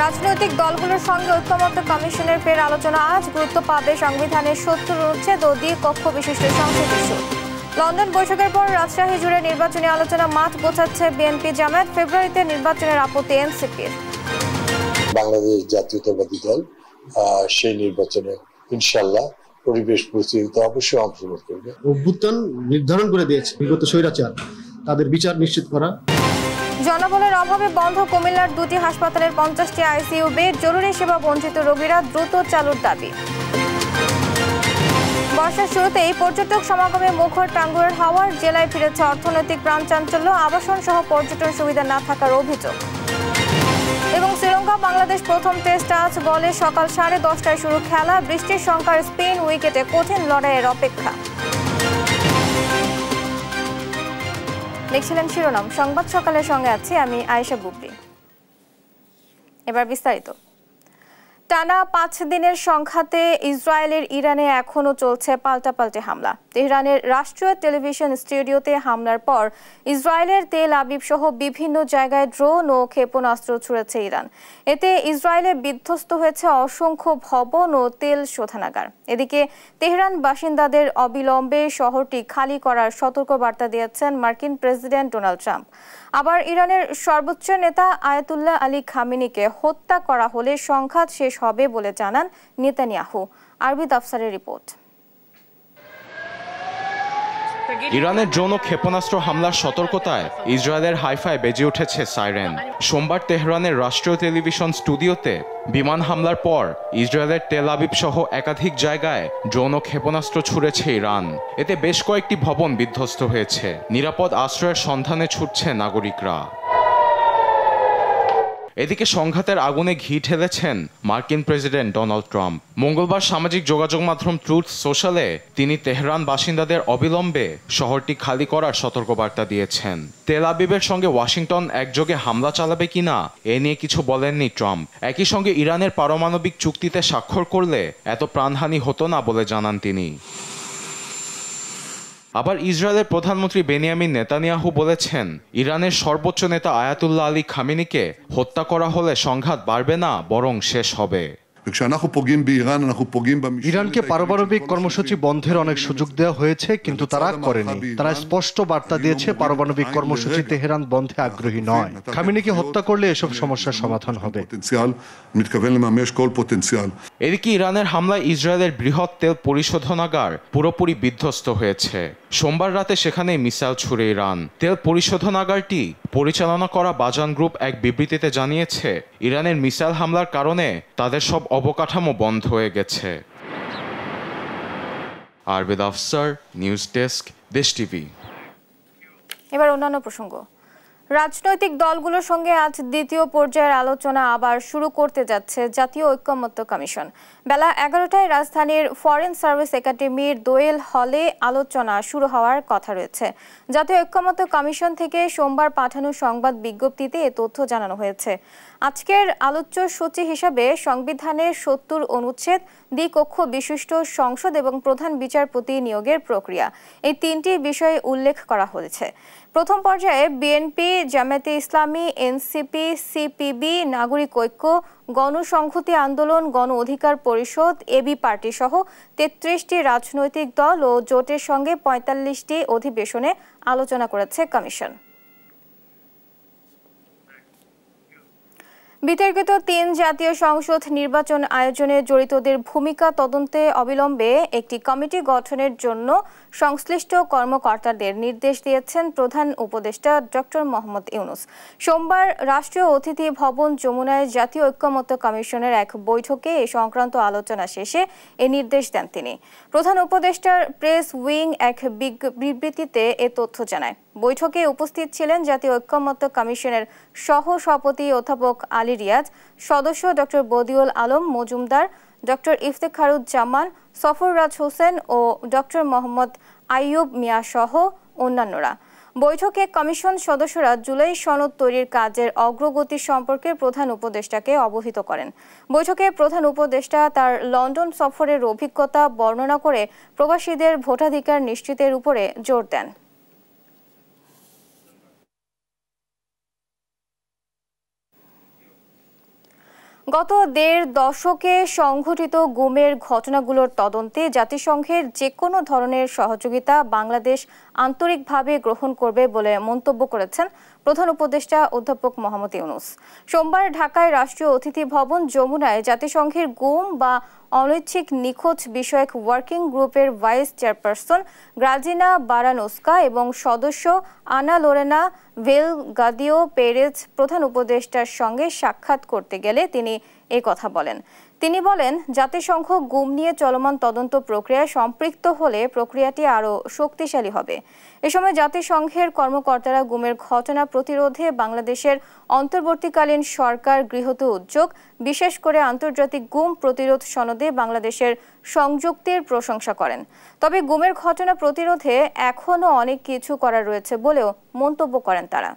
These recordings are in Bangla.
রাজনৈতিক দলগুলোর সঙ্গে ঐক্যমত্য কমিশনের ফের আলোচনা আজ গুরুত্ব পাবে সংবিধানের ৭০ অনুচ্ছেদ ও দ্বিকক্ষ বিশিষ্ট সংসদ ইস্যু। লন্ডন বৈঠকের পর রাজশাহী জুড়ে নির্বাচনী আলোচনা মাঠ গোছাচ্ছে বিএনপি জামায়াত। ফেব্রুয়ারিতে নির্বাচনের আপত্তি এনসিপির। বাংলাদেশ জাতীয়তাবাদী দল সেই নির্বাচনে ইনশাআল্লাহ পরিবেশ পরিস্থিতিতে অবশ্যই অংশগ্রহণ করবে। অভ্যুত্থান নির্ধারণ করে দিয়েছে বিগত স্বৈরাচার, তাদের বিচার নিশ্চিত করা। জনবলের অভাবে বন্ধ কুমিল্লার 2টি হাসপাতালের 50টি আইসিইউ বেড। জরুরি সেবা বঞ্চিত রোগীরা দ্রুত চালুর দাবি। বর্ষার শুরুতেই পর্যটক সমাগমে মুখর টাঙ্গুয়ার হাওর। জেলায় ফিরেছে অর্থনৈতিক প্রাণচাঞ্চল্য, আবাসন সহ পর্যটন সুবিধা না থাকার অভিযোগ। এবং শ্রীলঙ্কা বাংলাদেশ প্রথম টেস্ট আজ বলে সকাল 10:30টায় শুরু খেলা। বৃষ্টির শঙ্কার স্পিন উইকেটে কঠিন লড়াইয়ের অপেক্ষা। দেখছিলেন শিরোনাম সংবাদ সকালের সঙ্গে আছি আমি আয়েশা বুবলি। এবার বিস্তারিত। টানা 5 দিনের সংঘাতে ইসরায়েলের ইরানে এখনও চলছে পাল্টাপাল্টি হামলা। তেহরানের রাষ্ট্রীয় টেলিভিশন স্টুডিওতে হামলার পর ইসরায়েলের তেল আবিব সহ বিভিন্ন জায়গায় ড্রোন ও ক্ষেপণাস্ত্র ছুড়েছে ইরান। এতে ইসরায়েলে বিধ্বস্ত হয়েছে অসংখ্য ভবন ও তেল শোধনাগার। এদিকে তেহরান বাসিন্দাদের অবিলম্বে শহরটি খালি করার সতর্কবার্তা দিয়েছেন মার্কিন প্রেসিডেন্ট ডোনাল্ড ট্রাম্প। আবার ইরানের সর্বোচ্চ নেতা আয়াতুল্লাহ আলী খামেনিকে হত্যা করা হলে সংঘাত শেষ হবে বলে জানান নেতানিয়াহু। আরবিদ আফসারের রিপোর্ট। ইরানের ড্রোন ও ক্ষেপণাস্ত্র হামলার সতর্কতায় ইসরায়েলের হাইফায় বেজে উঠেছে সাইরেন। সোমবার তেহরানের রাষ্ট্রীয় টেলিভিশন স্টুডিওতে বিমান হামলার পর ইসরায়েলের তেল আবিব সহ একাধিক জায়গায় ড্রোন ও ক্ষেপণাস্ত্র ছুড়েছে ইরান। এতে বেশ কয়েকটি ভবন বিধ্বস্ত হয়েছে। নিরাপদ আশ্রয়ের সন্ধানে ছুটছে নাগরিকরা। এদিকে সংঘাতের আগুনে ঘি ঢেলেছেন মার্কিন প্রেসিডেন্ট ডোনাল্ড ট্রাম্প। মঙ্গলবার সামাজিক যোগাযোগ মাধ্যম ট্রুথ সোশ্যালে তিনি তেহরান বাসিন্দাদের অবিলম্বে শহরটি খালি করার সতর্কবার্তা দিয়েছেন। তেল আবিবের সঙ্গে ওয়াশিংটন একযোগে হামলা চালাবে কিনা এ নিয়ে কিছু বলেননি ট্রাম্প। একই সঙ্গে ইরানের পারমাণবিক চুক্তিতে স্বাক্ষর করলে এত প্রাণহানি হতো না বলে জানান তিনি। আবার ইসরায়েলের প্রধানমন্ত্রী বেনিয়ামিন নেতানিয়াহু বলেছেন, ইরানের সর্বোচ্চ নেতা আয়াতুল্লাহ আলী খামেনিকে হত্যা করা হলে সংঘাত বাড়বে না, বরং শেষ হবে। ইরানকে পারমাণবিক কর্মসূচি বন্ধের অনেক সুযোগ দেওয়া হয়েছে, কিন্তু তারা করেনি। তারা স্পষ্ট বার্তা দিয়েছে পারমাণবিক কর্মসূচি তেহরান বন্ধে আগ্রহী নয়। খামেনিকে হত্যা করলে এসব সমস্যার সমাধান হবে। এদিকে ইরানের হামলায় ইসরায়েলের বৃহৎ তেল পরিশোধনাগার পুরোপুরি বিধ্বস্ত হয়েছে। সোমবার রাতে সেখানে মিসাইল ছুড়ে ইরান। তেল পরিশোধনাগারটি পরিচালনা করা বাজান গ্রুপ এক বিবৃতিতে জানিয়েছে, ইরানের মিসাইল হামলার কারণে তাদের সব অবকাঠামো বন্ধ হয়ে গেছে। আরবিদ আফসার, নিউজ ডেস্ক, দেশ টিভি। এবার অন্যান্য প্রসঙ্গ। রাজনৈতিক দলগুলোর সঙ্গে আজ দ্বিতীয় পর্যায়ের আলোচনা আবার শুরু করতে যাচ্ছে জাতীয় ঐক্যমত্য কমিশন। বেলা 11টায় রাজধানীর ফরেন সার্ভিস একাডেমির দোয়েল হলে আলোচনা শুরু হওয়ার কথা রয়েছে। জাতীয় ঐক্যমত্য কমিশন থেকে সোমবার পাঠানো সংবাদ বিজ্ঞপ্তিতে এ তথ্য জানানো হয়েছে। আজকের আলোচ্য সূচি হিসাবে সংবিধানের ৭০ অনুচ্ছেদ, দ্বিকক্ষ বিশিষ্ট সংসদ এবং প্রধান বিচারপতি নিয়োগের প্রক্রিয়া, এই 3টি বিষয়ে উল্লেখ করা হয়েছে। প্রথম পর্যায়ে বিএনপি, জামায়াতে ইসলামী, এনসিপি, সিপিবি, নাগরিক ঐক্য, গণসংহতি আন্দোলন, গণ অধিকার পরিষদ, এবি পার্টি সহ 33টি রাজনৈতিক দল ও জোটের সঙ্গে 45টি অধিবেশনে আলোচনা করেছে কমিশন। বিতর্কিত 3 জাতীয় সংসদ নির্বাচন আয়োজনে জড়িতদের ভূমিকা তদন্তে অবিলম্বে একটি কমিটি গঠনের জন্য সংশ্লিষ্ট কর্মকর্তাদের নির্দেশ দিয়েছেন প্রধান উপদেষ্টা ডক্টর মোহাম্মদ ইউনূস। সোমবার রাষ্ট্রীয় অতিথি ভবন যমুনায় জাতীয় ঐক্যমত্য কমিশনের এক বৈঠকে এ সংক্রান্ত আলোচনা শেষে এ নির্দেশ দেন তিনি। প্রধান উপদেষ্টার প্রেস উইং এক বিবৃতিতে এ তথ্য জানায়। বৈঠকে উপস্থিত ছিলেন জাতীয় ঐক্যমত্য কমিশনের সহ-সভাপতি অধ্যাপক আলী রিয়াজ, সদস্য ডক্টর বদিউল আলম মজুমদার, ডক্টর ইফতেখারুজ্জামান, সফররাজ হোসেন ও ডক্টর মোহাম্মদ আইয়ুব মিয়া সহ অন্যান্যরা। বৈঠকে কমিশন সদস্যরা জুলাই সনদ তৈরির কাজের অগ্রগতি সম্পর্কে প্রধান উপদেষ্টাকে অবহিত করেন। বৈঠকে প্রধান উপদেষ্টা তার লন্ডন সফরের অভিজ্ঞতা বর্ণনা করে প্রবাসীদের ভোটাধিকার নিশ্চিতের উপরে জোর দেন। গত ১.৫ দশকে সংঘটিত গুমের ঘটনাগুলোর তদন্তে জাতিসংঘের যে কোনো ধরনের সহযোগিতা বাংলাদেশ আন্তরিকভাবে গ্রহণ করবে বলে মন্তব্য করেছেন প্রধান উপদেষ্টা অধ্যাপক মোহাম্মদ ইউনূস। সোমবার ঢাকায় রাষ্ট্রীয় অতিথি ভবন যমুনায় জাতিসংঘের গুম বা অনৈচ্ছিক নিখোঁজ বিষয়ক ওয়ার্কিং গ্রুপের ভাইস চেয়ারপারসন গ্রাজিনা বারানোস্কা এবং সদস্য আনা লোরেনা ভেলগাদিও পেরেজ প্রধান উপদেষ্টার সঙ্গে সাক্ষাৎ করতে গেলে তিনি এই কথা বলেন। তিনি বলেন, জাতিসংঘ গুম নিয়ে চলমান তদন্ত প্রক্রিয়ায় সম্পৃক্ত হলে প্রক্রিয়াটি আরও শক্তিশালী হবে। এ সময় জাতিসংঘের কর্মকর্তারা গুমের ঘটনা প্রতিরোধে বাংলাদেশের অন্তর্বর্তীকালীন সরকার গৃহীত উদ্যোগ, বিশেষ করে আন্তর্জাতিক গুম প্রতিরোধ সনদে বাংলাদেশের সংযুক্তির প্রশংসা করেন। তবে গুমের ঘটনা প্রতিরোধে এখনও অনেক কিছু করার রয়েছে বলেও মন্তব্য করেন তারা।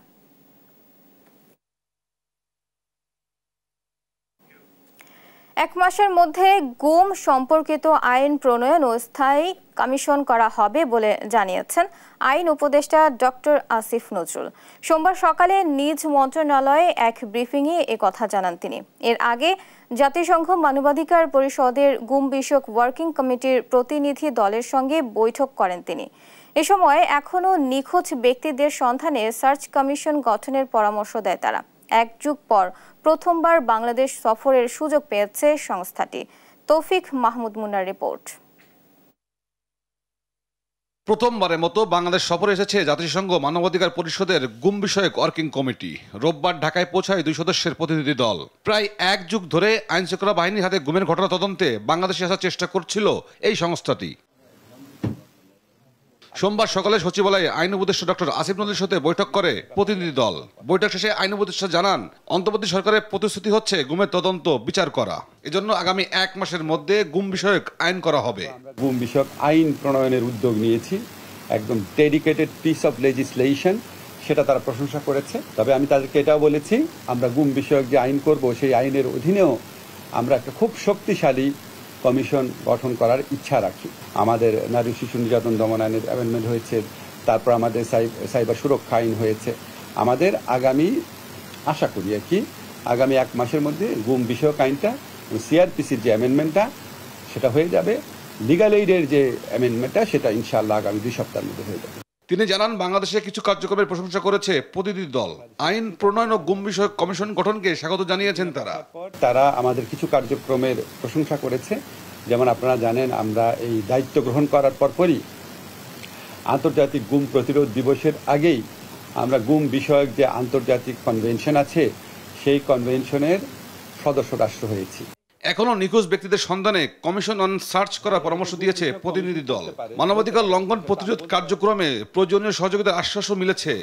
এক মাসের মধ্যে গুম সম্পর্কিত আইন প্রণয়ন ও স্থায়ী কমিশন করা হবে বলে জানিয়েছেন আইন উপদেষ্টা ডক্টর আসিফ নজরুল। সোমবার সকালে নিজ মন্ত্রণালয়ে এক ব্রিফিংয়ে কথা জানান তিনি। এর আগে জাতিসংঘ মানবাধিকার পরিষদের গুম বিষয়ক ওয়ার্কিং কমিটির প্রতিনিধি দলের সঙ্গে বৈঠক করেন তিনি। এ সময় এখনও নিখোঁজ ব্যক্তিদের সন্ধানে সার্চ কমিশন গঠনের পরামর্শ দেয় তারা। এক যুগ পর প্রথমবার বাংলাদেশ সফরের সুযোগ পেয়েছে সংস্থাটি। তৌফিক মাহমুদ মুন্নার রিপোর্ট। প্রথমবারের মতো বাংলাদেশ সফরে এসেছে জাতিসংঘ মানবাধিকার পরিষদের গুম বিষয়ক ওয়ার্কিং কমিটি। রোববার ঢাকায় পৌঁছায় 2 সদস্যের প্রতিনিধি দল। প্রায় এক যুগ ধরে আইনশৃঙ্খলা বাহিনীর হাতে গুমের ঘটনা তদন্তে বাংলাদেশে আসার চেষ্টা করছিল এই সংস্থাটি। সোমবার সকালে সচিবালয়ে আইন উপদেষ্টা ডক্টর আসিফ নজরুলের সাথে বৈঠক করে প্রতিনিধি দল। বৈঠক শেষে আইন উপদেষ্টা জানান, অন্তর্বর্তী সরকারের প্রতিশ্রুতি হচ্ছে গুমের তদন্ত বিচার করা। এজন্য আগামী 1 মাসের মধ্যে গুম বিষয়ক আইন করা হবে। গুম বিষয়ক আইন প্রণয়নের উদ্যোগ নিয়েছি, একদম ডেডিকেটেড পিস অফ লেজিসলেশন, সেটা তারা প্রশংসা করেছে। তবে আমি তাদেরকে এটাও বলেছি, আমরা গুম বিষয়ক যে আইন করব সেই আইনের অধীনেও আমরা একটা খুব শক্তিশালী কমিশন গঠন করার ইচ্ছা রাখি। আমাদের নারী শিশু নির্যাতন দমন আইনের অ্যামেন্ডমেন্ট হয়েছে, তারপর আমাদের সাইবার সুরক্ষা আইন হয়েছে। আমাদের আগামী আশা করি আগামী 1 মাসের মধ্যে গুম বিষয়ক আইনটা, সিআরপিসির যে অ্যামেন্ডমেন্টটা সেটা হয়ে যাবে। লিগাল এইডের যে অ্যামেন্ডমেন্টটা সেটা ইনশাআল্লাহ আগামী 2 সপ্তাহের মধ্যে হয়ে যাবে। তিনি জানান, বাংলাদেশে কিছু কার্যক্রমের প্রশংসা করেছে প্রতিনিধি দল। আইন প্রণয়ন ও গুম বিষয়ক কমিশন গঠনকে স্বাগত জানিয়েছেন তারা আমাদের কিছু কার্যক্রমের প্রশংসা করেছে। যেমন আপনারা জানেন, আমরা এই দায়িত্ব গ্রহণ করার পরপরই আন্তর্জাতিক গুম প্রতিরোধ দিবসের আগেই আমরা গুম বিষয়ক যে আন্তর্জাতিক কনভেনশন আছে সেই কনভেনশনের সদস্য রাষ্ট্র হয়েছি। এখনো নিখোঁজ ব্যক্তিদের সন্ধানে কমিশন অন সার্চ করার পরামর্শ দিয়েছে প্রতিনিধি দল। মানবাধিকার লঙ্ঘন প্রতিরোধ কার্যক্রমে প্রয়োজনীয় সহযোগিতার আশ্বাসও মিলেছে।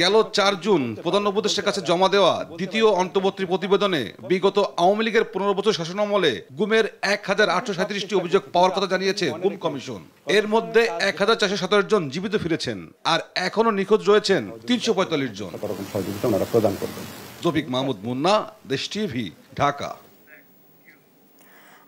গেল 4 জুন প্রধান উপদেষ্টার কাছে জমা দেওয়া দ্বিতীয় অন্তর্বর্তী প্রতিবেদনে বিগত আওয়ামী লীগের 15 বছর শাসনামলে গুমের 1837টি অভিযোগ পাওয়ার কথা জানিয়েছে গুম কমিশন। এর মধ্যে 1417 জন জীবিত ফিরেছেন, আর এখনো নিখোঁজ রয়েছেন 345 জন। সহযোগিতা ওনারা প্রদান করবেন। তৌফিক মাহমুদ মুন্না, দেশ টিভি, ঢাকা।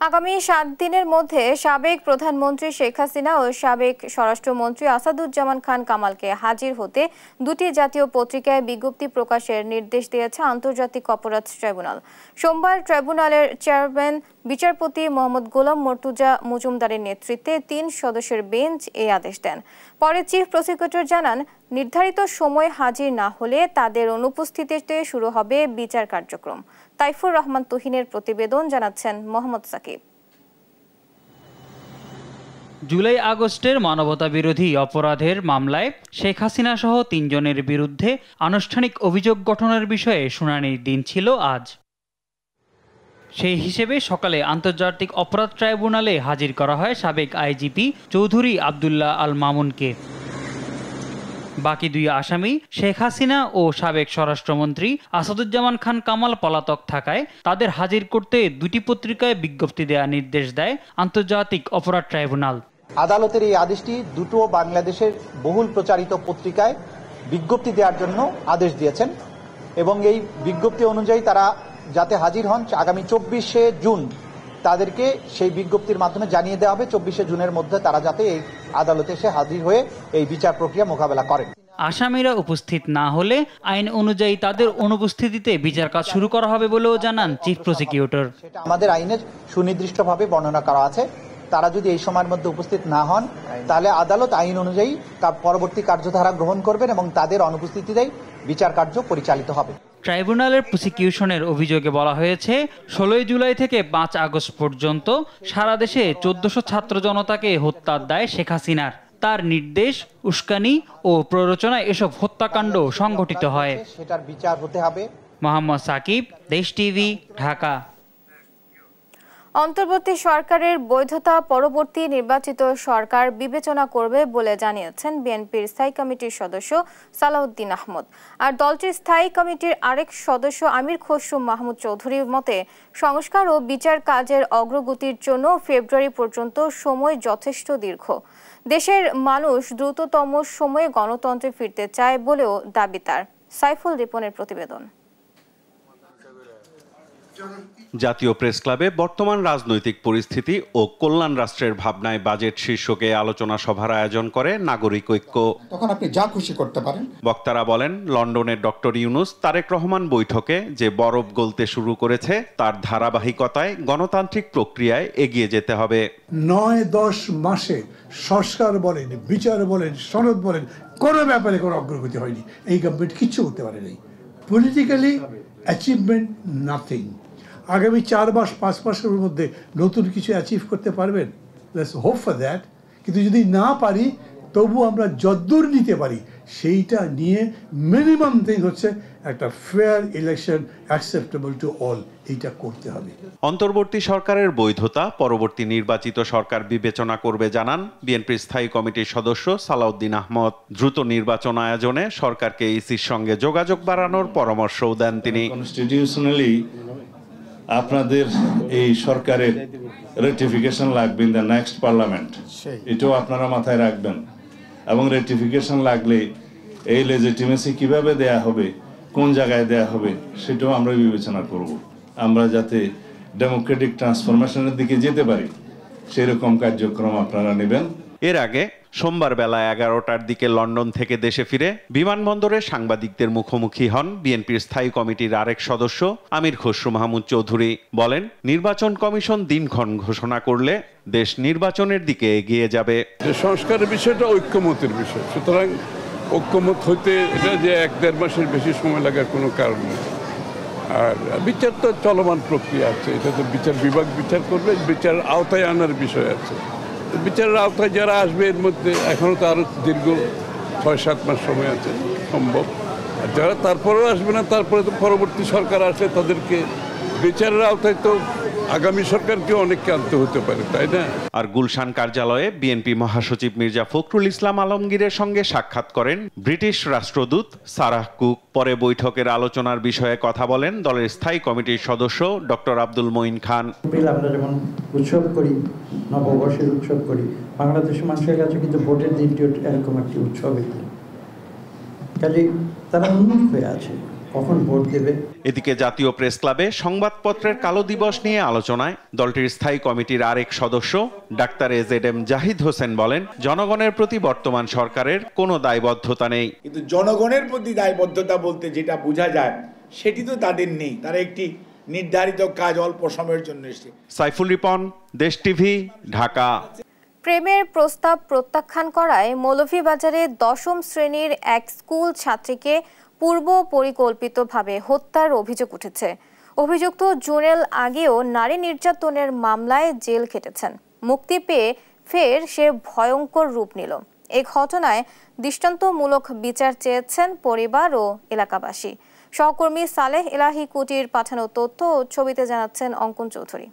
আগামী 7 দিনের মধ্যে সাবেক প্রধানমন্ত্রী শেখ হাসিনা ও সাবেক স্বরাষ্ট্রমন্ত্রী আসাদুজ্জামান খান কামালকে হাজির হতে 2টি জাতীয় পত্রিকায় বিজ্ঞপ্তি প্রকাশের নির্দেশ দিয়েছে আন্তর্জাতিক অপরাধ ট্রাইব্যুনাল। সোমবার ট্রাইব্যুনালের চেয়ারম্যান বিচারপতি মোহাম্মদ গোলাম মর্তুজা মজুমদারের নেতৃত্বে 3 সদস্যের বেঞ্চ এই আদেশ দেন। পরে চিফ প্রসিকিউটর জানান, নির্ধারিত সময় হাজির না হলে তাদের অনুপস্থিতিতে শুরু হবে বিচার কার্যক্রম। তাইফুর রহমান তুহিনের প্রতিবেদন, জানাচ্ছেন মোহাম্মদ সাকিব। জুলাই আগস্টের মানবতা বিরোধী অপরাধের মামলায় শেখ হাসিনা সহ 3 জনের বিরুদ্ধে আনুষ্ঠানিক অভিযোগ গঠনের বিষয়ে শুনানির দিন ছিল আজ। সেই হিসেবে সকালে আন্তর্জাতিক অপরাধ ট্রাইব্যুনালে হাজির করা হয় সাবেক আইজিপি চৌধুরী আব্দুল্লাহ আল মামুনকে। বাকি 2 আসামি শেখ হাসিনা ও সাবেক স্বরাষ্ট্রমন্ত্রী আসাদুজ্জামান খান কামাল পলাতক থাকায় তাদের হাজির করতে 2টি পত্রিকায় বিজ্ঞপ্তি দেওয়ার নির্দেশ দেয় আন্তর্জাতিক অপরাধ ট্রাইব্যুনাল। আদালতের এই আদেশটি 2টো বাংলাদেশের বহুল প্রচারিত পত্রিকায় বিজ্ঞপ্তি দেওয়ার জন্য আদেশ দিয়েছেন এবং এই বিজ্ঞপ্তি অনুযায়ী তারা যাতে হাজির হন আগামী 24শে জুন তাদেরকে সেই বিজ্ঞপ্তির মাধ্যমে জানিয়ে দেওয়া হবে 24শে জুনের মধ্যে তারা যাতে এই আদালতে এসে হাজির হয়ে এই বিচার প্রক্রিয়া মোকাবেলা করেন। আসামিরা উপস্থিত না হলে আইন অনুযায়ী তাদের অনুপস্থিতিতে বিচার কাজ শুরু করা হবে বলেও জানান চিফ প্রসিকিউটর। সেটা আমাদের আইনে সুনির্দিষ্টভাবে বর্ণনা করা আছে। তারা যদি এই সময়ের মধ্যে উপস্থিত না হন তাহলে আদালত আইন অনুযায়ী পরবর্তী কার্যধারা গ্রহণ করবেন এবং তাদের অনুপস্থিতিতেই বিচার কার্য পরিচালিত হবে। ট্রাইব্যুনালের প্রসিকিউশনের অভিযোগে বলা হয়েছে 16 জুলাই থেকে 5 আগস্ট পর্যন্ত সারা দেশে 1400 ছাত্র জনতাকে হত্যার দায় শেখ হাসিনার। তার নির্দেশ, উস্কানি ও প্ররোচনায় এসব হত্যাকাণ্ড সংঘটিত হয়। সেটার বিচার হতে হবে। মোহাম্মদ সাকিব, দেশ টিভি, ঢাকা। অন্তর্বর্তী সরকারের বৈধতা পরবর্তী নির্বাচিত সরকার বিবেচনা করবে বলে জানিয়েছেন বিএনপির স্থায়ী কমিটির সদস্য সালাউদ্দিন আহমদ। আর দলটির স্থায়ী কমিটির আরেক সদস্য আমির খসরু মাহমুদ চৌধুরীর মতে সংস্কার ও বিচার কাজের অগ্রগতির জন্য ফেব্রুয়ারি পর্যন্ত সময় যথেষ্ট দীর্ঘ। দেশের মানুষ দ্রুততম সময়ে গণতন্ত্রে ফিরতে চায় বলেও দাবি তার। সাইফুল রিপনের প্রতিবেদন। জাতীয় প্রেস ক্লাবে বর্তমান রাজনৈতিক পরিস্থিতি ও কল্যাণ রাষ্ট্রের ভাবনায় বাজেট শীর্ষকে আলোচনা সভার আয়োজন করে নাগরিক ঐক্য। তখন আপনি যা খুশি করতে পারেন। বক্তারা বলেন, লন্ডনের ডক্টর ইউনুস তারেক রহমান বৈঠকে যে বরফ গলতে শুরু করেছে তার ধারাবাহিকতায় গণতান্ত্রিক প্রক্রিয়ায় এগিয়ে যেতে হবে। 9-10 মাসে সংস্কার বলেন, বিচার বলেন, সনদ বলেন, কোনো ব্যাপারে কোনো অগ্রগতি হয়নি। এই গভর্নমেন্ট কিচ্ছু করতে পারেনি। Politically achievement nothing. আগামী 4 মাস 5 মাসের মধ্যে নতুন কিছু অ্যাচিভ করতে পারবেন? Let's hope for that. কিন্তু যদি না পারি তবু আমরা যদ্দূর নিতে পারি সেইটা নিয়ে মিনিমাম থিং হচ্ছে একটা fair election acceptable to all, এইটা করতে হবে। অন্তর্বর্তী সরকারের বৈধতা পরবর্তী নির্বাচিত সরকার বিবেচনা করবে জানান বিএনপির স্থায়ী কমিটির সদস্য সালাউদ্দিন আহমদ। দ্রুত নির্বাচন আয়োজনে সরকারকে ইসির সঙ্গে যোগাযোগ বাড়ানোর পরামর্শও দেন তিনি। কনস্টিটিউশনালি আপনাদের এই সরকারের রেটিফিকেশন লাগবে ইন দ্য নেক্সট পার্লামেন্ট, এটাও আপনারা মাথায় রাখবেন। এবং রেটিফিকেশন লাগলে এই লেজিটিমেসি কিভাবে দেয়া হবে, কোন জায়গায় দেয়া হবে, সেটাও আমরা বিবেচনা করব। আমরা যাতে ডেমোক্রেটিক ট্রান্সফরমেশনের দিকে যেতে পারি সেরকম কার্যক্রম আপনারা নেবেন। এর আগে সোমবার বেলা 11টার দিকে লন্ডন থেকে দেশে ফিরে বিমানবন্দরে সাংবাদিকদের মুখোমুখি হন বিএনপির স্থায়ী কমিটির আরেক সদস্য আমির খসরু মাহমুদ চৌধুরী। বলেন, নির্বাচন কমিশন দিনক্ষণ ঘোষণা করলে দেশ নির্বাচনের দিকে এগিয়ে যাবে। সংস্কারের বিষয়টা ঐক্যমতের বিষয়, সুতরাং ঐক্যমত হইতে এটা যে 1-1.5 মাসের বেশি সময় লাগার কোনো কারণ নেই। আর বিচার তো চলমান প্রক্রিয়া আছে, এটা তো বিচার বিভাগ বিচার করবে, বিচার আওতায় আনার বিষয় আছে। বিচারের আওতায় যারা আসবে এর মধ্যে এখনও তো আরও দীর্ঘ 6-7 মাস সময় আছে সম্ভব। আর যারা তারপরেও আসবে না, তারপরে তো পরবর্তী সরকার আসলে তাদেরকে বিচারের আওতায় তো আগামী সরকারকে অনেককে আনতে হতে পারে, তাই না? আর গুলশান কার্যালয়ে বিএনপি মহাসচিব মির্জা ফখরুল ইসলাম আলমগীরের সঙ্গে সাক্ষাৎ করেন ব্রিটিশ রাষ্ট্রদূত সারাহ কুক। পরে বৈঠকের আলোচনার বিষয়ে কথা বলেন দলের স্থায়ী কমিটির সদস্য ডক্টর আব্দুল মঈন খান। আমরা যেমন উৎসব করি, নববর্ষের উৎসব করি, বাংলাদেশের মানুষের কাছে কিন্তু ভোটের দিনটি এরকম একটি উৎসবের দিন। কাজেই তারা উন্মুখ হয়ে আছে কখন ভোট দেবে। এদিকে জাতীয় প্রেস ক্লাবে সংবাদপত্রের কালো দিবস নিয়ে আলোচনায় দলটির স্থায়ী কমিটির আরেক সদস্য ডাক্তার এজেডএম জাহিদ হোসেন বলেন, জনগণের প্রতি বর্তমান সরকারের কোনো দায়বদ্ধতা নেই। কিন্তু জনগণের প্রতি দায়বদ্ধতা বলতে যেটা বোঝা যায় সেটি তো তাদের নেই। তারা একটি নির্ধারিত কাজ অল্প সময়ের জন্য এসেছে। সাইফুল রিপন, দেশ টিভি, ঢাকা। প্রেমের প্রস্তাব প্রত্যাখ্যান করায় মৌলভীবাজারে 10ম শ্রেণীর এক স্কুল ছাত্রীকে পূর্ব পরিকল্পিতভাবে হত্যার অভিযোগ উঠেছে। অভিযুক্ত জুনেল আগেও নারী নির্যাতনের মামলায় জেল খেটেছেন। মুক্তি পেয়ে ফের সে ভয়ঙ্কর রূপ নিল। এই ঘটনায় দৃষ্টান্তমূলক বিচার চেয়েছেন পরিবার ও এলাকাবাসী। সহকর্মী সালেহ এলাহি কুটির পাঠানো তথ্য ও ছবিতে জানাচ্ছেন অঙ্কন চৌধুরী।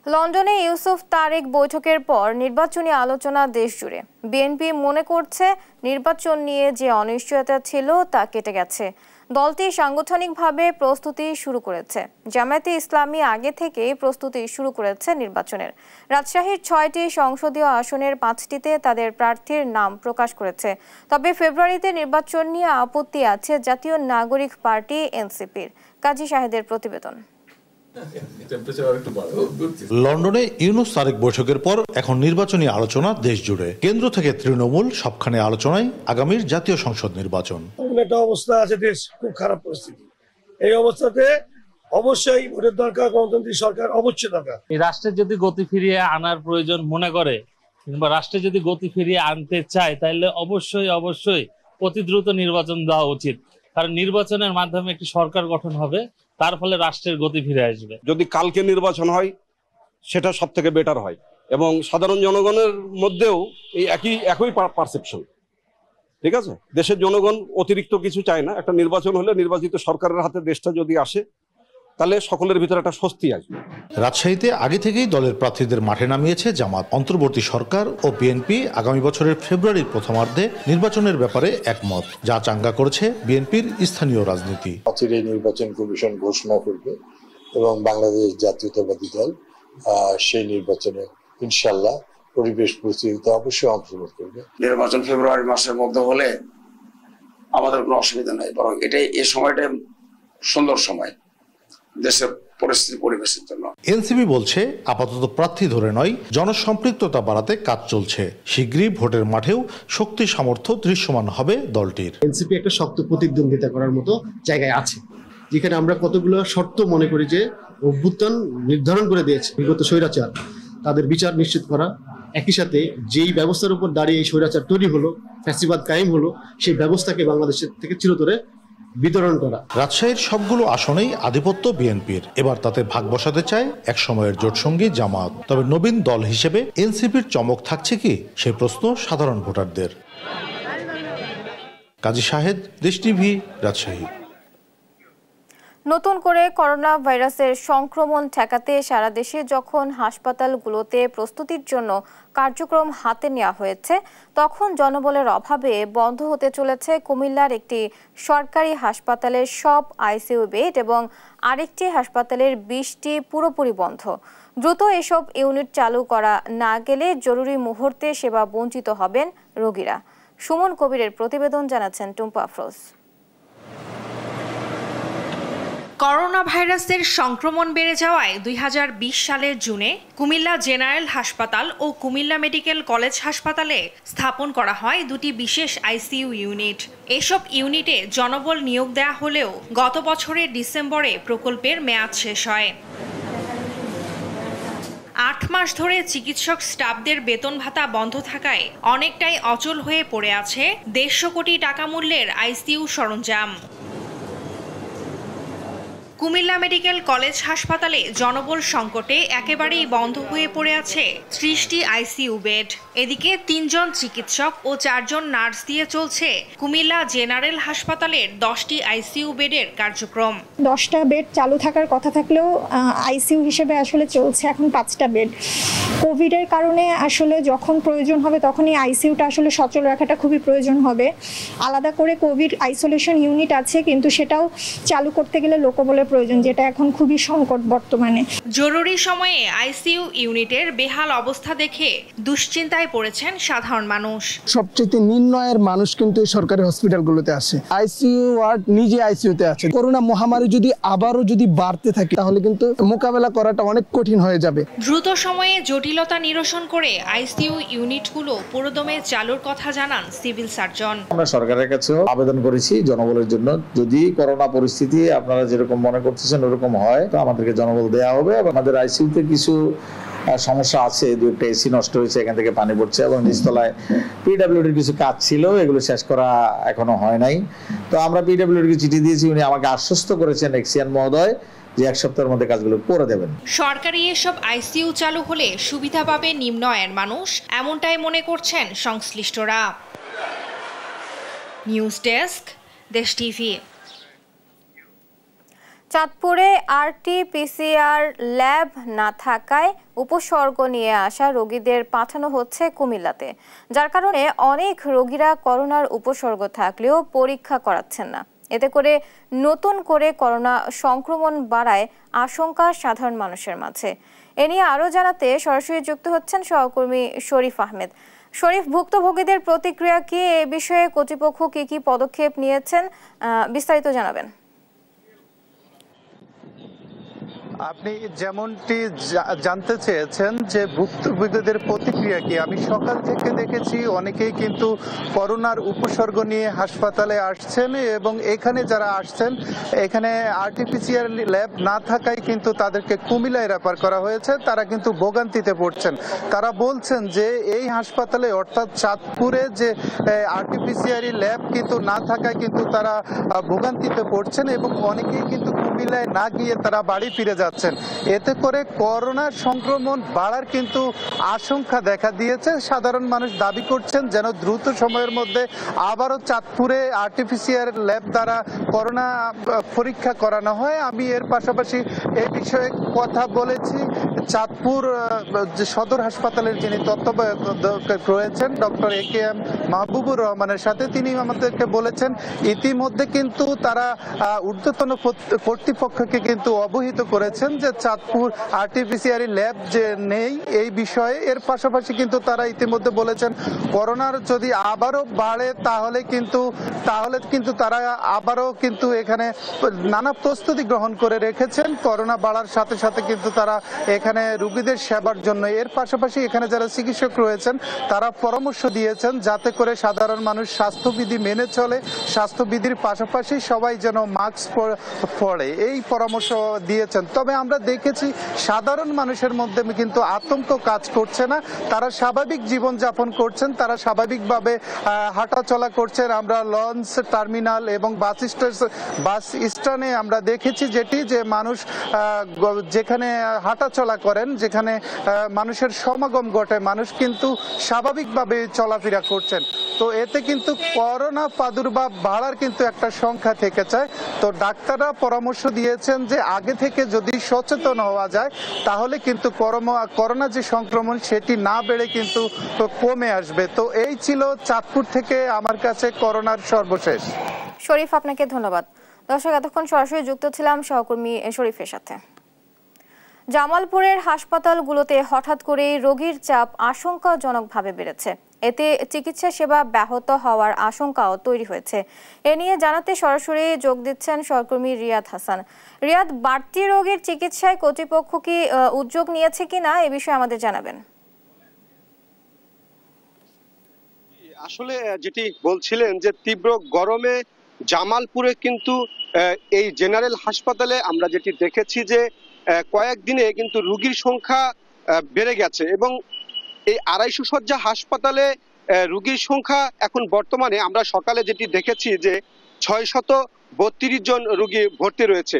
লন্ডনে ইউসুফ তারেক বৈঠকের পর নির্বাচনী আলোচনা দেশজুড়ে। বিএনপি মনে করছে নির্বাচন নিয়ে যে অনিশ্চয়তা ছিল তা কেটে গেছে। দলটি সাংগঠনিকভাবে প্রস্তুতি শুরু করেছে। জামায়াতে ইসলামী আগে থেকেই প্রস্তুতি শুরু করেছে নির্বাচনের। রাজশাহীর 6টি সংসদীয় আসনের 5টিতে তাদের প্রার্থীর নাম প্রকাশ করেছে। তবে ফেব্রুয়ারিতে নির্বাচন নিয়ে আপত্তি আছে জাতীয় নাগরিক পার্টি এনসিপির। কাজী শাহেদের প্রতিবেদন। লন্ডনে ইউনুস তারেক বৈঠকের পর এখন নির্বাচনী আলোচনা দেশ জুড়ে। কেন্দ্র থেকে তৃণমূল সবখানে আলোচনায় আগামীর জাতীয় সংসদ নির্বাচন। একটা অবস্থা আছে, দেশ খুব খারাপ পরিস্থিতি। এই অবস্থাতে অবশ্যই ভোটের দরকার, গণতান্ত্রিক সরকার অবশ্যই দরকার। এই রাষ্ট্রের যদি গতি ফিরিয়ে আনার প্রয়োজন মনে করে কিংবা রাষ্ট্রে যদি গতি ফিরিয়ে আনতে চায় তাহলে অবশ্যই অতি দ্রুত নির্বাচন দেওয়া উচিত। কারণ নির্বাচনের মাধ্যমে একটি সরকার গঠন হবে, তার ফলে রাষ্ট্রের গতি ফিরে আসবে। যদি কালকে নির্বাচন হয় সেটা সব থেকে বেটার হয় এবং সাধারণ জনগণের মধ্যেও এই একই পারসেপশন। ঠিক আছে, দেশের জনগণ অতিরিক্ত কিছু চায় না। একটা নির্বাচন হলে নির্বাচিত সরকারের হাতে দেশটা যদি আসে তাহলে সকলের ভিতরে একটা স্বস্তি আসবে। রাজশাহীতে আগে থেকেই দলের প্রার্থীদের মাঠে নামিয়েছে জামাত। অন্তর্বর্তী সরকার ও বিএনপি আগামী বছরের ফেব্রুয়ারির প্রথমার্ধে নির্বাচনের ব্যাপারে একমত, যা চাঙ্গা করেছে বিএনপির স্থানীয় রাজনীতি। অচিরেই নির্বাচন কমিশন ঘোষণা করবে এবং বাংলাদেশ জাতীয়তাবাদী দল সেই নির্বাচনে ইনশাল্লাহ পরিবেশ পরিস্থিতিতে অবশ্যই অংশগ্রহণ করবে। নির্বাচন ফেব্রুয়ারি মাসের মধ্যে হলে আমাদের কোনো অসুবিধা নেই, বরং এই সময়টাই সুন্দর সময় দেশের পরিস্থিতি পরিবেশের জন্য। এনসিপি বলছে আপাতত প্রার্থী ধরে নয়, জনসম্পৃক্ততা বাড়াতে কাজ চলছে। শীঘ্রই ভোটের মাঠেও শক্তি সামর্থ্য দৃশ্যমান হবে দলটির। এনসিপি একটা শক্ত প্রতিদ্বন্দ্বিতা করার মতো জায়গায় আছে, যেখানে আমরা কতগুলো শর্ত মনে করি যে অভ্যুত্থান নির্ধারণ করে দিয়েছে বিগত স্বৈরাচার, তাদের বিচার নিশ্চিত করা। একই সাথে যেই ব্যবস্থার উপর দাঁড়িয়ে এই স্বৈরাচার তৈরি হলো, ফ্যাসিবাদ কায়েম হলো, সেই ব্যবস্থাকে বাংলাদেশের থেকে চিরতরে বিতরণ করা। রাজশাহীর সবগুলো আসনেই আধিপত্য বিএনপির। এবার তাতে ভাগ বসাতে চায় এক সময়ের জোটসঙ্গী জামাত। তবে নবীন দল হিসেবে এনসিপির চমক থাকছে কি, সেই প্রশ্ন সাধারণ ভোটারদের। কাজী শাহেদ, দেশ টিভি, রাজশাহী। নতুন করে করোনা ভাইরাসের সংক্রমণ ঠেকাতে সারা দেশে যখন হাসপাতালগুলোতে প্রস্তুতির জন্য কার্যক্রম হাতে নেওয়া হয়েছে, তখন জনবলের অভাবে বন্ধ হতে চলেছে কুমিল্লার একটি সরকারি হাসপাতালের সব আইসিইউ বেড এবং আরেকটি হাসপাতালের 20টি পুরোপুরি বন্ধ। দ্রুত এসব ইউনিট চালু করা না গেলে জরুরি মুহূর্তে সেবা বঞ্চিত হবেন রোগীরা। সুমন কবিরের প্রতিবেদন, জানাচ্ছেন টুম্পা আফরোজ। করোনা ভাইরাসের সংক্রমণ বেড়ে যাওয়ায় 2020 সালের জুনে কুমিল্লা জেনারেল হাসপাতাল ও কুমিল্লা মেডিকেল কলেজ হাসপাতালে স্থাপন করা হয় দুটি বিশেষ আইসিইউ ইউনিট। এসব ইউনিটে জনবল নিয়োগ দেয়া হলেও গত বছরের ডিসেম্বরে প্রকল্পের মেয়াদ শেষ হয়। 8 মাস ধরে চিকিৎসক স্টাফদের বেতন ভাতা বন্ধ থাকায় অনেকটাই অচল হয়ে পড়ে আছে 150 কোটি টাকা মূল্যের আইসিইউ সরঞ্জাম। কুমিল্লা মেডিকেল কলেজ হাসপাতালে জনবল সংকটে একেবারেই বন্ধ হয়ে পড়ে আছে 30টি আইসিইউ বেড। এদিকে 3 জন চিকিৎসক ও 4 জন নার্স দিয়ে চলছে কুমিল্লা জেনারেল হাসপাতালের 10টি আইসিইউ বেডের কার্যক্রম। 10টা বেড চালু থাকার কথা থাকলেও আইসিইউ হিসেবে আসলে চলছে এখন 5টা বেড। কোভিডের কারণে আসলে যখন প্রয়োজন হবে তখনই আইসিইউটা আসলে সচল রাখাটা খুবই প্রয়োজন হবে। আলাদা করে কোভিড আইসোলেশন ইউনিট আছে, কিন্তু সেটাও চালু করতে গেলে লোকবলের প্রয়োজন, যেটা এখন খুবই সংকট বর্তমানে। জরুরি সময়ে আইসিইউ ইউনিটের বেহাল অবস্থা দেখে দুশ্চিন্তায় পড়েছেন সাধারণ মানুষ। সবচেয়ে নিম্নয়ের মানুষ কিন্তু সরকারি হসপিটালগুলোতে আসে, আইসিইউ ওয়ার্ড নিজে আইসিইউতে আছে। করোনা মহামারী যদি আবারও বাড়তে থাকে তাহলে কিন্তু মোকাবেলা করাটা অনেক কঠিন হয়ে যাবে। দ্রুত সময়ে জটিলতা নিরসন করে আইসিইউ ইউনিটগুলো পুরোদমে চালুর কথা জানান সিভিল সার্জন। আমরা সরকারের কাছে আবেদন করেছি জনবলের জন্য, যদি করোনা পরিস্থিতি আপনারা যেরকম মনে করতেছেন ওরকম হয় তো আমাদেরকে জনবল দেওয়া হবে। আমাদের আইসিইউতে কিছু সমস্যা আছে, 2টা এসি নষ্ট হয়েছে, এখান থেকে পানি পড়ছে এবং নিচতলায় পিডব্লিউডির কিছু কাজ ছিল, এগুলো শেষ করা এখনো হয় নাই। তো আমরা পিডব্লিউডিকে চিঠি দিয়েছি, উনি আমাকে আশ্বস্ত করেছেন এক্সিয়ান মহোদয় যে 1 সপ্তাহের মধ্যে কাজগুলো করে দেবেন। সরকারি এসব আইসিইউ চালু হলে সুবিধা পাবে নিম্ন আয়ের মানুষ, এমনটাই মনে করছেন সংশ্লিষ্টরা। নিউজ ডেস্ক, দেশ টিভি। চাঁদপুরে RT-PCR ল্যাব না থাকায় উপসর্গ নিয়ে আসা রোগীদের পাঠানো হচ্ছে কুমিল্লাতে, যার কারণে অনেক রোগীরা করোনার উপসর্গ থাকলেও পরীক্ষা করাচ্ছেন না। এতে করে নতুন করে করোনা সংক্রমণ বাড়ায় আশঙ্কা সাধারণ মানুষের মাঝে। এ নিয়ে আরও জানাতে সরাসরি যুক্ত হচ্ছেন সহকর্মী শরীফ আহমেদ। শরীফ, ভুক্তভোগীদের প্রতিক্রিয়া কি, এ বিষয়ে কর্তৃপক্ষ কি পদক্ষেপ নিয়েছেন, বিস্তারিত জানাবেন। আপনি যেমনটি জানতে চেয়েছেন যে ভুক্তভোগীদের প্রতিক্রিয়া কি, আমি সকাল থেকে দেখেছি অনেকেই কিন্তু করোনার উপসর্গ নিয়ে হাসপাতালে আসছেন এবং এখানে যারা আসছেন এখানে RT-PCR ল্যাব না থাকায় কিন্তু তাদেরকে কুমিল্লায় রেফার করা হয়েছে। তারা কিন্তু ভোগান্তিতে পড়ছেন। তারা বলছেন যে এই হাসপাতালে অর্থাৎ চাঁদপুরে যে RT-PCR ল্যাব কিন্তু না থাকায় কিন্তু তারা ভোগান্তিতে পড়ছেন এবং অনেকেই কিন্তু কুমিল্লায় না গিয়ে তারা বাড়ি ফিরে যাচ্ছেন। এতে করে করোনার সংক্রমণ বাড়ার কিন্তু আশঙ্কা দেখা দিয়েছে। সাধারণ মানুষ দাবি করছেন যেন দ্রুত সময়ের মধ্যে আবারও চাঁদপুরে RT-PCR ল্যাব দ্বারা করোনা পরীক্ষা করানো হয়। আমি এর পাশাপাশি এই বিষয়ে কথা বলেছি চাঁদপুর সদর হাসপাতালের যিনি তত্ত্বাবধায়ক রয়েছেন ডক্টর AKM মাহবুবুর রহমানের সাথে। তিনি আমাদেরকে বলেছেন ইতিমধ্যে কিন্তু তারা ঊর্ধ্বতন কর্তৃপক্ষকে কিন্তু অবহিত করেছেন যে চাঁদপুর RT-PCR ল্যাব যে নেই এই বিষয়ে। এর পাশাপাশি কিন্তু তারা ইতিমধ্যে বলেছেন করোনার যদি আবারও বাড়ে তাহলে কিন্তু তারা আবারও কিন্তু এখানে নানা প্রস্তুতি গ্রহণ করে রেখেছেন করোনা বাড়ার সাথে সাথে কিন্তু তারা এখানে রোগীদের সেবার জন্য। এর পাশাপাশি এখানে যারা চিকিৎসক রয়েছেন তারা পরামর্শ দিয়েছেন যাতে করে সাধারণ মানুষ স্বাস্থ্যবিধি মেনে চলে, স্বাস্থ্যবিধির পাশাপাশি সবাই যেন মাস্ক পরে এই পরামর্শ দিয়েছেন। তবে আমরা দেখেছি সাধারণ মানুষের মধ্যে কিন্তু আতঙ্ক কাজ করছে না, তারা স্বাভাবিক জীবনযাপন করছেন, তারা স্বাভাবিকভাবে হাঁটাচলা করছেন। আমরা লঞ্চ টার্মিনাল এবং বাস স্ট্যান্ডে আমরা দেখেছি যে মানুষ যেখানে হাঁটাচলা করেন, যেখানে মানুষের সমাগম ঘটে, মানুষ কিন্তু স্বাভাবিকভাবে চলাফেরা করছেন। তো এতে কিন্তু করোনা প্রাদুর্ভাব বাড়ার কিন্তু একটা সংখ্যা থেকে যায়। তো ডাক্তাররা পরামর্শ দিয়েছেন যে আগে থেকে যদি সচেতন হওয়া যায় তাহলে কিন্তু করোনা যে সংক্রমণ সেটি না বেড়ে কিন্তু কমে আসবে। তো এই ছিল চাঁদপুর থেকে আমার কাছে করোনার সর্বশেষ। শরীফ, আপনাকে ধন্যবাদ। দর্শক, এতক্ষণ সরাসরি যুক্ত ছিলাম সহকর্মী শরীফের সাথে। জামালপুরের হাসপাতালগুলোতে হঠাৎ করে রোগীর চাপ আশঙ্কাজনকভাবে বেড়েছে। এতে চিকিৎসা সেবা ব্যাহত হওয়ার আশঙ্কাও তৈরি হয়েছে। এ নিয়ে জানাতে সরাসরি যোগ দিচ্ছেন সহকর্মী রিয়াদ হাসান। রিয়াদ, বাড়তি রোগীর চিকিৎসায় কর্তৃপক্ষ কি উদ্যোগ নিয়েছে কিনা এ বিষয়ে আমাদের জানাবেন। আসলে যেটি বলছিলেন যে তীব্র গরমে জামালপুরে কিন্তু এই জেনারেল হাসপাতালে আমরা যেটি দেখেছি যে কয়েকদিনে কিন্তু রোগীর সংখ্যা বেড়ে গেছে এবং এই 250 শয্যা হাসপাতালে রোগীর সংখ্যা এখন বর্তমানে আমরা সকালে যেটি দেখেছি যে 632 জন রোগী ভর্তি রয়েছে।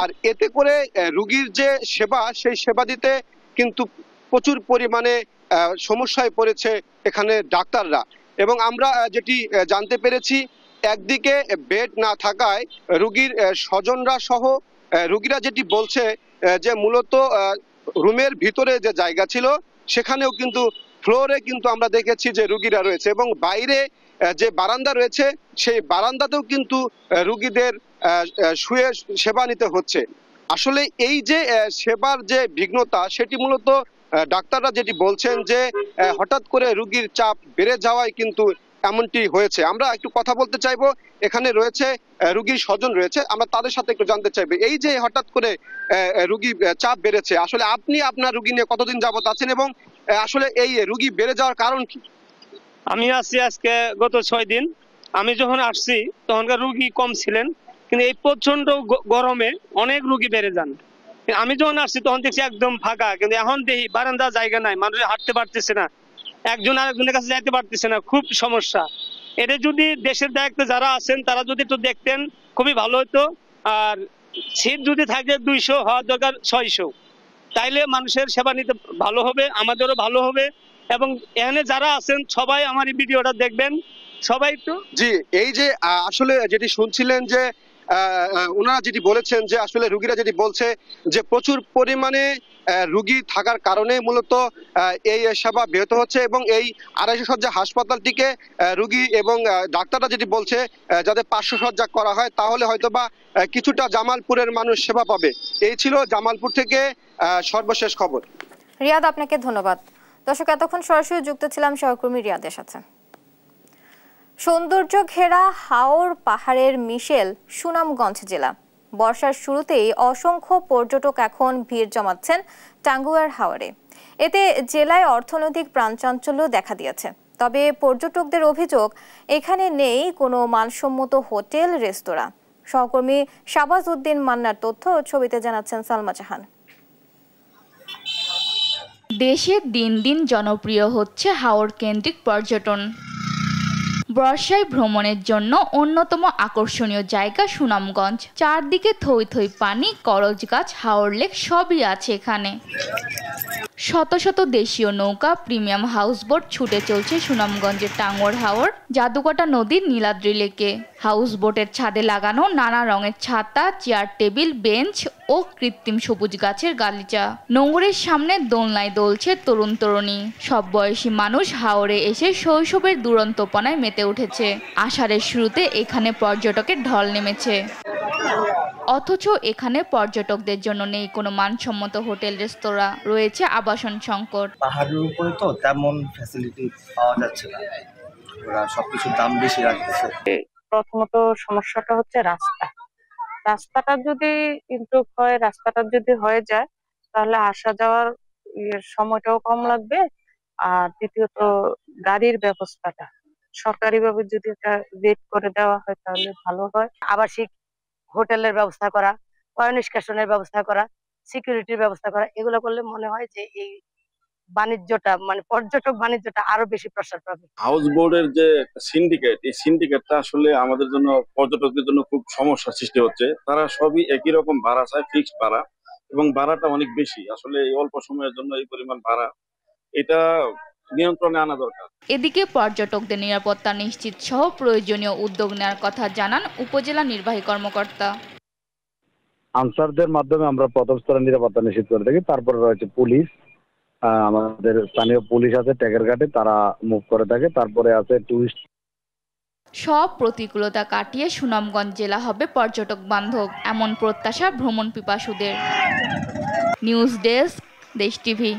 আর এতে করে রোগীর যে সেবা সেই সেবা দিতে কিন্তু প্রচুর পরিমাণে সমস্যায় পড়েছে এখানে ডাক্তাররা। এবং আমরা যেটি জানতে পেরেছি একদিকে বেড না থাকায় রোগীর স্বজনরা সহ রোগীরা যেটি বলছে যে মূলত রুমের ভিতরে যে জায়গা ছিল সেখানেও কিন্তু ফ্লোরে কিন্তু আমরা দেখেছি যে রোগীরা রয়েছে এবং বাইরে যে বারান্দা রয়েছে সেই বারান্দাতেও কিন্তু রোগীদের শুয়ে সেবা নিতে হচ্ছে। আসলে এই যে সেবার যে বিঘ্নতা সেটি মূলত ডাক্তাররা যেটি বলছেন যে হঠাৎ করে রোগীর চাপ বেড়ে যাওয়ায় কিন্তু এমনটি হয়েছে। আমরা একটু কথা বলতে চাইবো, এখানে রয়েছে রোগীর স্বজন রয়েছে, আমরা তাদের সাথে একটু জানতে চাইবো এই যে হঠাৎ করে রোগী চাপ বেড়েছে, আসলে আপনি আপনার রোগী নিয়ে কতদিন যাবত আছেন এবং আসলে এই রোগী বেড়ে যাওয়ার কারণ কি? আমি আসছি আজকে গত 6 দিন। আমি যখন আসছি তখনকার রোগী কম ছিলেন, কিন্তু এই প্রচন্ড গরমে অনেক রোগী বেড়ে যান। আমি যখন আসছি তখন দেখছি একদম ফাঁকা, কিন্তু এখন দেখি বারান্দা জায়গা নাই, মানুষ হাঁটতে পারতেছে না, একজন আরেকজনের কাছে যাইতে পারতেছে না, খুব সমস্যা। এটা যদি দেশের দায়িত্বে যারা আছেন তারা যদি একটু দেখতেন খুবই ভালো হতো। আর সিট যদি থাকে 200 হওয়ার দরকার 600, তাইলে মানুষের সেবা নিতে ভালো হবে, আমাদেরও ভালো হবে। এবং এখানে যারা আছেন সবাই আমার এই ভিডিওটা দেখবেন, সবাই একটু। জি, এই যে আসলে যেটি শুনছিলেন যে ওনারা যেটি বলেছেন যে আসলে রুগীরা যেটি বলছে যে প্রচুর পরিমাণে রুগী থাকার কারণে মূলত এই সেবা ব্যাহত হচ্ছে এবং এই 250 শয্যা হাসপাতালটিকে রুগী এবং ডাক্তাররা যেটি বলছে যাতে 500 শয্যা করা হয় তাহলে হয়তোবা কিছুটা জামালপুরের মানুষ সেবা পাবে। এই ছিল জামালপুর থেকে সর্বশেষ খবর। রিয়াদ, আপনাকে ধন্যবাদ। দর্শক, এতক্ষণ সরাসরি যুক্ত ছিলাম সহকর্মী রিয়াদের সাথে। সৌন্দর্য ঘেরা হাওর পাহাড়ের মিশেল সুনামগঞ্জ জেলা। বর্ষার শুরুতেই অসংখ্য পর্যটক এখন ভিড় জমাচ্ছেন টাঙ্গুয়ার হাওরে। এতে জেলায় অর্থনৈতিক প্রাণচাঞ্চল্য দেখা দিয়েছে। তবে পর্যটকদের অভিযোগ, এখানে নেই কোনো মানসম্মত হোটেল রেস্তোরাঁ। সহকর্মী শাহবাজ উদ্দিন মান্নার তথ্য ও ছবিতে জানাচ্ছেন সালমা জাহান। দেশে দিন দিন জনপ্রিয় হচ্ছে হাওর কেন্দ্রিক পর্যটন। বর্ষায় ভ্রমণের জন্য অন্যতম আকর্ষণীয় জায়গা সুনামগঞ্জ। চারদিকে থই থই পানি, করজ গাছ, হাওর লেক সবই আছে এখানে। শত শত দেশীয় নৌকা, প্রিমিয়াম হাউসবোট ছুটে চলছে সুনামগঞ্জের টাঙ্গুয়ার হাওর জাদুকাটা নদীর নীলাদ্রি লেকে। হাউসবোটের ছাদে লাগানো নানা রঙের ছাতা, চেয়ার টেবিল, বেঞ্চ ও কৃত্রিম সবুজ গাছের গালিচা। নোঙরের সামনে দোলনায় দোলছে তরুণ তরুণী। সব বয়সী মানুষ হাওরে এসে শৈশবের দুরন্তপনায় মেতে উঠেছে। আষাঢ়ের শুরুতে এখানে পর্যটকের ঢল নেমেছে। অথচ এখানে পর্যটকদের জন্য নেই কোনো মানসম্মত হোটেল রেস্তোরাঁ, রয়েছে আবাসন সংকট। পাহাড়ের উপরে তো তেমন ফ্যাসিলিটি পাওয়া যাচ্ছে না, ওরা সবকিছুর দাম বেশি রাখতেছে। প্রথমত সমস্যাটা হচ্ছে রাস্তাটা যদি ইমপ্রুভ হয়, রাস্তাটা যদি হয়ে যায় তাহলে আসা যাওয়ার সময়টাও কম লাগবে। আর দ্বিতীয়ত গাড়ির ব্যবস্থাটা সরকারিভাবে যদি একটা রেট করে দেওয়া হয় তাহলে ভালো হয়। আবাসিক হোটেলের ব্যবস্থা করা, নিষ্কাশনের ব্যবস্থা করা, সিকিউরিটির ব্যবস্থা করা, এগুলো করলে মনে হয় যে এই বাণিজ্যটা পর্যটক বাণিজ্যটা আরো বেশি প্রসার পাবে। হাউস বোর্ডের যে সিন্ডিকেট, এই সিন্ডিকেটটা আসলে আমাদের জন্য, পর্যটকদের জন্য খুব সমস্যার সৃষ্টি হচ্ছে। তারা সবই একই রকম ভাড়া চায়, ফিক্সড ভাড়া, এবং ভাড়াটা অনেক বেশি। আসলে এই অল্প সময়ের জন্য এই পরিমাণ ভাড়া, এটা নিয়ন্ত্রণে আনা দরকার। এদিকে পর্যটকদের নিরাপত্তা নিশ্চিত সহ প্রয়োজনীয় উদ্যোগ নেওয়ার কথা জানান উপজেলা নির্বাহী কর্মকর্তা। আনসারদের মাধ্যমে আমরা প্রথম স্তরে নিরাপত্তা নিশ্চিত করে থাকি। তারপরে রয়েছে পুলিশ, আমাদের স্থানীয় পুলিশ আছে ট্যাগের ঘাটে, তারা মুভ করে থাকে। তারপরে আছে টুরিস্ট। সব প্রতিকূলতা কাটিয়ে সুনামগঞ্জ জেলা হবে পর্যটক বান্ধব, এমন প্রত্যাশা ভ্রমণ পিপাসুদের। নিউজ ডেস্ক, দেশ টিভি।